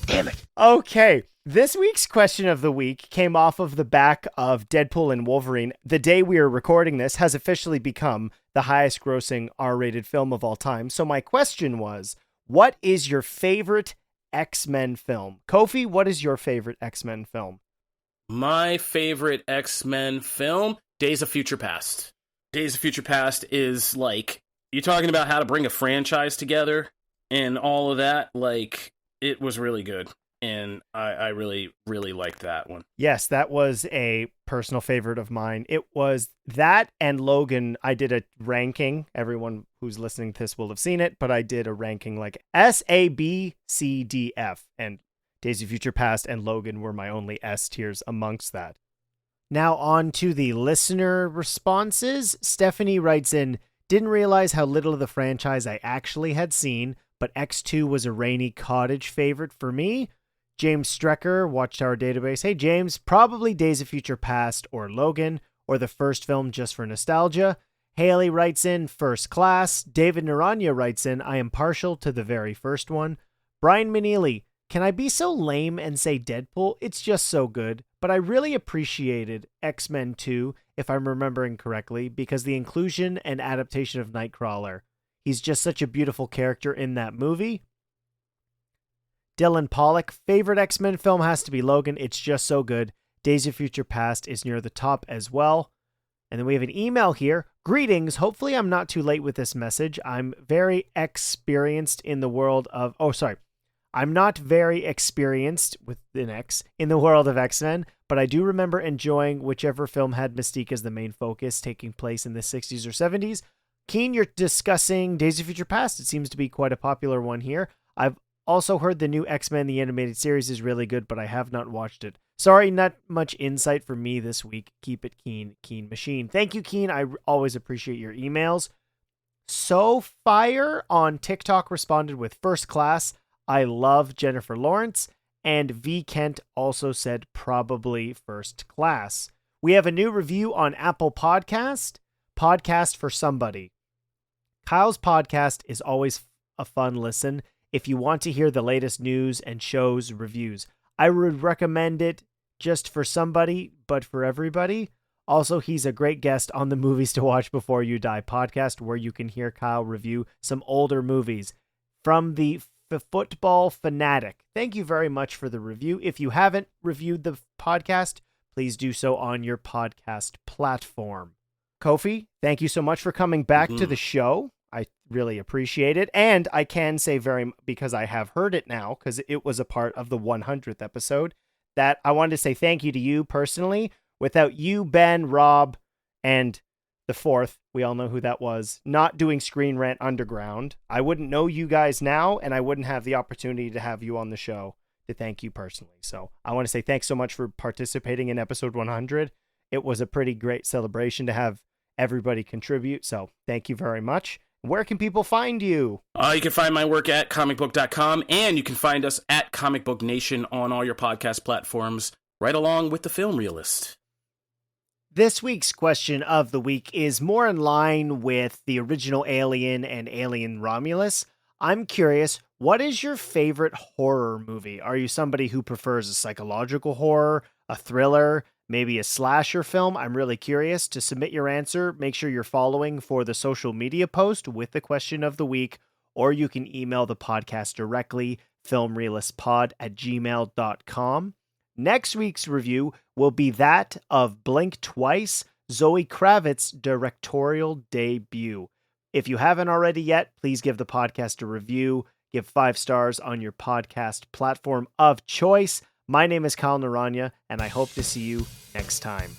Damn it. Okay. This week's question of the week came off of the back of Deadpool and Wolverine. The day we are recording this has officially become the highest grossing R-rated film of all time. So my question was, what is your favorite X-Men film? Kofi, what is your favorite X-Men film? My favorite X-Men film, Days of Future Past. Days of Future Past is like, you're talking about how to bring a franchise together and all of that. Like, it was really good. And I really, really liked that one. Yes, that was a personal favorite of mine. It was that and Logan. I did a ranking. Everyone who's listening to this will have seen it, but I did a ranking like S, A, B, C, D, F. And Days of Future Past and Logan were my only S tiers amongst that. Now on to the listener responses. Stephanie writes in, didn't realize how little of the franchise I actually had seen, but X2 was a Rainy Cottage favorite for me. James Strecker, Watchtower Database. Hey, James, probably Days of Future Past or Logan, or the first film just for nostalgia. Haley writes in, First Class. David Naranya writes in, I am partial to the very first one. Brian Manili, can I be so lame and say Deadpool? It's just so good. But I really appreciated X-Men 2, if I'm remembering correctly, because the inclusion and adaptation of Nightcrawler. He's just such a beautiful character in that movie. Dylan Pollock, favorite X-Men film has to be Logan. It's just so good. Days of Future Past is near the top as well. And then we have an email here. Greetings. Hopefully I'm not too late with this message. I'm very experienced in the world of... I'm not very experienced with an X in the world of X-Men, but I do remember enjoying whichever film had Mystique as the main focus, taking place in the 60s or 70s. Keen, you're discussing Days of Future Past. It seems to be quite a popular one here. I've also heard the new X-Men, the animated series, is really good, but I have not watched it. Sorry, not much insight from me this week. Keep it keen, Keen Machine. Thank you, Keen. I always appreciate your emails. So Fire on TikTok responded with First Class. I love Jennifer Lawrence. And V. Kent also said probably First Class. We have a new review on Apple Podcast for Somebody. Kyle's podcast is always a fun listen if you want to hear the latest news and shows reviews. I would recommend it just for somebody, but for everybody. Also, he's a great guest on the Movies to Watch Before You Die podcast, where you can hear Kyle review some older movies from the Football Fanatic. Thank you very much for the review. If you haven't reviewed the podcast, please do so on your podcast platform. Kofi, thank you so much for coming back to the show. I really appreciate it. And I can say because I have heard it now, because it was a part of the 100th episode, that I wanted to say thank you to you personally. Without you, Ben, Rob, and the fourth, we all know who that was, not doing Screen Rant Underground, I wouldn't know you guys now, and I wouldn't have the opportunity to have you on the show to thank you personally. So I want to say thanks so much for participating in episode 100. It was a pretty great celebration to have everybody contribute, so thank you very much. Where can people find you? You can find my work at comicbook.com, and you can find us at Comic Book Nation on all your podcast platforms, right along with the Film Realist. This week's question of the week is more in line with the original Alien and Alien Romulus. I'm curious, What is your favorite horror movie? Are you somebody who prefers a psychological horror, a thriller, maybe a slasher film? I'm really curious. To submit your answer, make sure you're following for the social media post with the question of the week, or you can email the podcast directly, filmrealistpod@gmail.com. Next week's review will be that of Blink Twice, Zoe Kravitz's directorial debut. If you haven't already yet, please give the podcast a review. Give 5 stars on your podcast platform of choice. My name is Kyle Naranya, and I hope to see you next time.